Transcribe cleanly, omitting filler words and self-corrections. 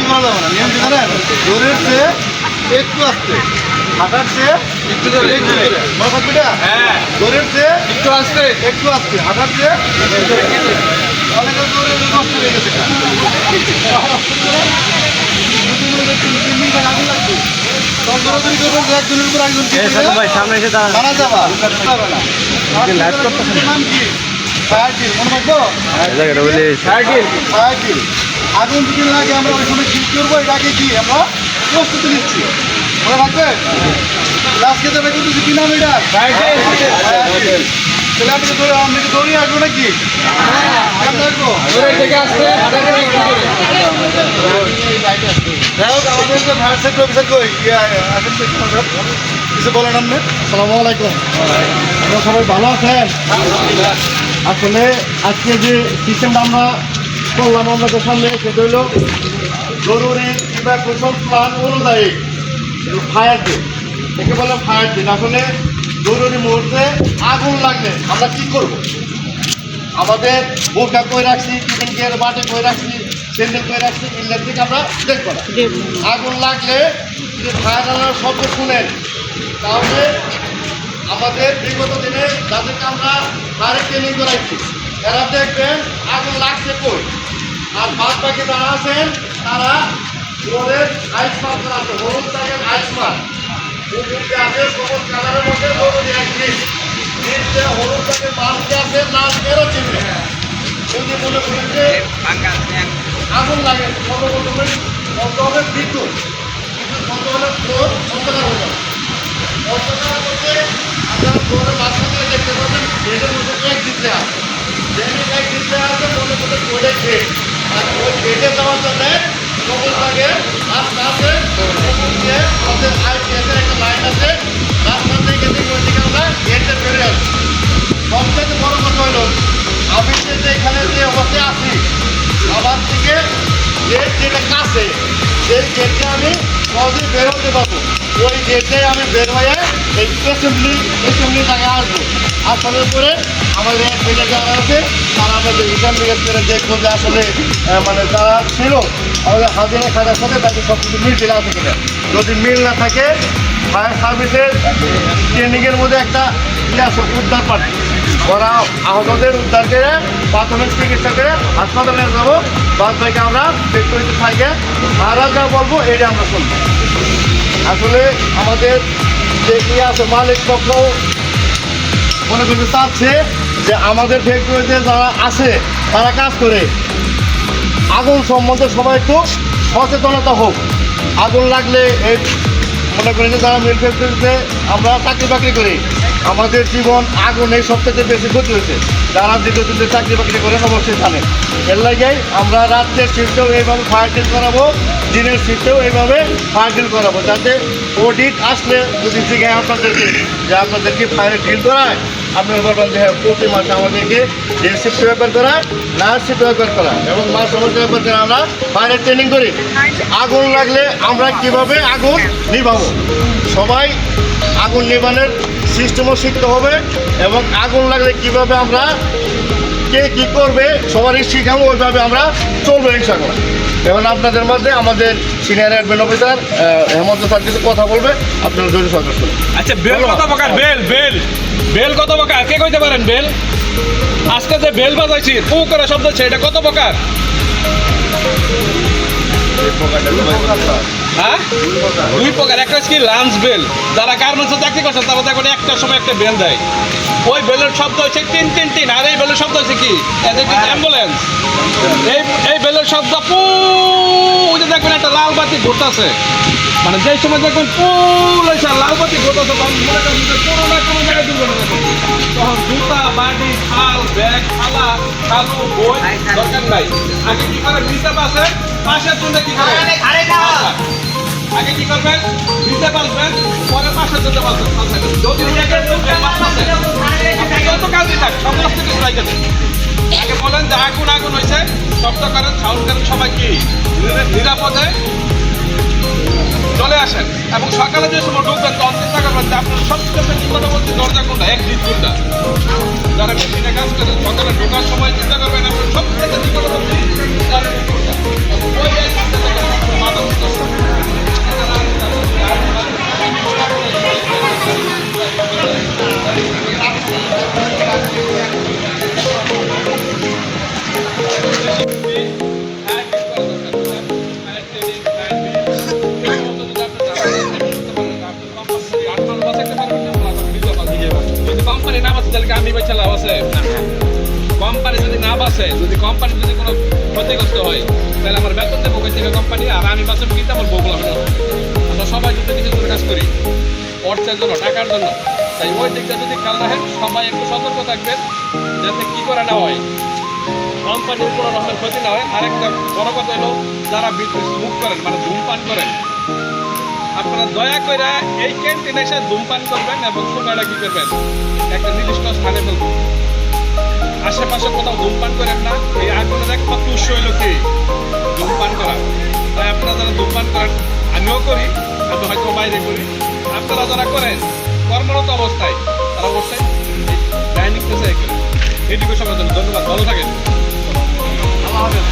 করা যাবে না। নিয়ম কি জানেন? জোরের চেয়ে একটু আসতে, হাঁটার চেয়ে একটু জোরে, একটু জোরে। মনে থাকবে না? হ্যাঁ। জোরের চেয়ে একটু আসতে, একটু আসতে, হাঁটার চেয়ে অনেকের জোরে নষ্ট হয়ে গেছে। একজনের উপর একজন সামনে এসে মানা যাবা হবে না। নাম কি? ফায়ার ডিল, মনে রাখবো? Fire drill. আগুন যদি লাগে আমরা ওই সময় ঠিক করবো, এর আগে কি আমরা প্রস্তুতি নিচ্ছি, মনে রাখবে? আজকে তো করতেছি কি নাম এটা? তাহলে আমি তো আমি কি দৌড়িয়ে আসবো নাকি? আসবো আমাদের যে ফায়ার সেফটি অফিসার কই কিছু বলেন আপনি? আসসালামু আলাইকুম। আপনারা সবাই ভালো আছেন? আসলে আজকে যে সিস্টেমটা আমরা করলাম আমাদের সামনে, সেটা হলো জরুরি ইভ্যাকুয়েশন প্ল্যান অনুযায়ী ফায়ার ড্রিল, একে বলে ফায়ার ড্রিল। আসলে জরুরি মুহূর্তে আগুন লাগলে আমরা কি করব? আমাদের বোরকা কই রাখছি, টিফিন কেয়ার বাটে কই রাখছি, স্যান্ডেল কই রাখছি, ইলেকট্রিক আমরা দেখবো না। আগুন লাগলে যদি ফায়ার অ্যালার্ম শব্দ শুনেন, তাহলে আমাদের বিগত দিনে যাদেরকে আমরা ফায়ার ট্রেনিং করাইছি, এরা দেখবেন আগুন লাগছে কই, আর বাদ বাকি যারা আছেন তারা ওদের আইস মার্ক করা আছে, হলুদ দাগের আইস মার্ক আছে, সবুজ কালারের মধ্যে জরুরি এক জিনিস হলুদ দাগের মার্ক আছে, লাল এরও চিনবে। যদি মনে করেন যে আগুন লাগে, সর্বপ্রথমে বন্ধ হবে বিদ্যুৎ, বিদ্যুৎ বন্ধ হলে ফ্লোর অন্ধকার হয়ে যাবে। অন্ধকার করতে আপনারা ফ্লোরের মাঝখানে দেখতে পাবেন গেটের মধ্যে এক দিতে আছে, এক দিতে আছে মনে করতে ওইটাই গেট, আর ওই গেটে যাওয়ার জন্য সবুজ লাগে রাস্তা আছে, দিয়ে আমাদের আইপিএসের একটা লাইন আছে, রাস্তা থেকে ওই দিকে আমরা গেটে বেরিয়ে আসবো। সবচেয়ে বড় কথা হলো আমি যে এখানে যে অবস্থায় আছি, আমার থেকে গেট যেটা কাছে, সেই গেটে আমি সহজেই বের হতে পারবো। ওই গেটে আমি বের হয়ে এই অ্যাসেম্বলি জায়গায় আসবো। আসার পরে আমাদের এখানে যারা আছে তারা আমাদের ইনভেস্টিগেট দেখবো যে আসলে মানে যারা ছিল আমাদের হাজিরা খাতার সাথে তাকে সব কিছু মিল ফিরে আছে কিনা। যদি মিল না থাকে ফায়ার সার্ভিসের ট্রেনিংয়ের মধ্যে একটা আছে উদ্ধার পার্টি, ওরা আহতদের উদ্ধার করে প্রাথমিক চিকিৎসা করে হাসপাতালে যাবো। বাদ থেকে আমরা ফ্যাক্টরিতে থাকে তারা যা বলবো এটা আমরা শুনবো। আসলে আমাদের যে ইয়ে আছে মালিক পক্ষ মনে করতে চাচ্ছে যে আমাদের ফ্যাক্টরিতে যারা আছে তারা কাজ করে, আগুন সম্বন্ধে সবাই একটু সচেতনতা হোক। আগুন লাগলে এই মনে করি যে যারা মিল ফ্যাক্টরিতে আমরা চাকরি বাকরি করি, আমাদের জীবন আগুনে সবথেকে বেশি ক্ষতি হয়েছে। যারা দীর্ঘদিন চাকরি বাকরি করেন অবশ্যই জানেন। এর লাগেই আমরা রাত্রের শিফটেও এইভাবে ফায়ার ড্রিল করাবো, দিনের শিফটেও এইভাবে ফায়ার ড্রিল করাবো, যাতে অডিট আসলে যদি জিজ্ঞাসা আপনাদেরকে যে আপনাদেরকে ফায়ার ড্রিল করায়, আপনারা বলবেন যে হ্যাঁ প্রতি মাসে আমাদেরকে ডে শিফট ব্যাপার করায়, নাইট শিফট ব্যাপার করায় এবং মাস সমস্যা ব্যাপার করে আমরা ফায়ারের ট্রেনিং করি। আগুন লাগলে আমরা কিভাবে আগুন নিভাবো, সবাই আগুন নিবানের সিস্টেমও শিখতে হবে এবং আগুন লাগলে কিভাবে আমরা কে কী করবে সবারই শিখাবো, ওইভাবে আমরা চলবো ইনশাআল্লাহ। এবং আপনাদের মধ্যে আমাদের সিনিয়র অ্যাডমিন অফিসার হেমন্ত স্যার কিছু কথা বলবে, আপনারা জরুরি সরকার করুন। আচ্ছা, বেল কত প্রকার? বেল বেল বেল কত প্রকার কে কইতে পারেন? বেল আজকে যে বেল বাজাইছি পু করে শব্দ হচ্ছে, এটা কত প্রকার? হ্যাঁ, দুই প্রকার। একটা হচ্ছে কি লাঞ্চ বেল, যারা গার্মেন্টসে চাকরি করছে তারা দেখুন একটার সময় একটা বেল দেয়, ওই বেলের শব্দ হচ্ছে টিন টিন টিন। আর এই বেলের শব্দ হচ্ছে কি অ্যাম্বুলেন্স। এই বেলের শব্দ পু, ওই যে দেখবেন একটা লাল বাতি ঘুরতেছে, মানে যেই সময় দেখবেন ফুল হয়েছে লাল বাতি ঘুরতেছে, তখন মনে করেন কোনো না কোনো জায়গায় দুর্ঘটনা ঘটছে। তখন জুতা, বাড়ি, খাল, ব্যাগ, থালা, খালু, বই দরকার নাই। আগে কি করে ভিজে পাশে পাশের জন্য কি করে আগে কি করবেন? ভিজে পাসবেন, পরে পাশের জন্য পাসবেন। যদি যত কাজই থাক সমস্ত কিছু রাখতে দেন। আগে বলেন যে আগুন আগুন হয়েছে, শব্দ করেন, সাউন্ড করেন, সবাই কি নিরাপদে চলে আসেন। এবং সকালে যে সময় ঢুকবেন তখন চিন্তা করবেন যে আপনার সবচেয়ে নিকটবর্তী দরজা কোনটা, এক্সিট কোনটা। যারা মেশিনে কাজ করেন সকালে ঢোকার সময় চিন্তা করবেন আপনার সবচেয়ে নিকটবর্তী দরজা কোনটা। ওই আছে, যদি কোম্পানি যদি কোনো ক্ষতিগ্রস্ত হয় তাহলে আমার বেতন দেবো কই থেকে কোম্পানি, আর আমি বাঁচব কিন্তু আমার বউগুলো হবে না। আমরা সবাই যদি কিছু করে কাজ করি অর্থের জন্য, টাকার জন্য, তাই ওই দিকটা যদি খেয়াল রাখেন, সবাই একটু সতর্ক থাকবেন যাতে কি করে না হয়, কোম্পানির কোনো রকমের ক্ষতি না হয়। আরেকটা বড় কথা হলো, যারা স্মোক করেন মানে ধূমপান করেন, আপনারা দয়া করে এই ক্যান্টিনে এসে ধূমপান করবেন এবং সময়টা কি করবেন, একটা নির্দিষ্ট স্থানে ফেলবেন। আশেপাশে কোথাও ধূমপান করেন না। এই আগুনের একমাত্র উৎস হইল কি ধূমপান করা। তাই আপনারা যারা ধূমপান করেন, আমিও করি, আমি হয়তো বাইরে করি, আপনারা যারা করেন কর্মরত অবস্থায় তারা অবশ্যই ডাইনিং প্লেসে করেন। এইটুকু সবার জন্য ধন্যবাদ, ভালো থাকেন। আল্লাহ হাফেজ।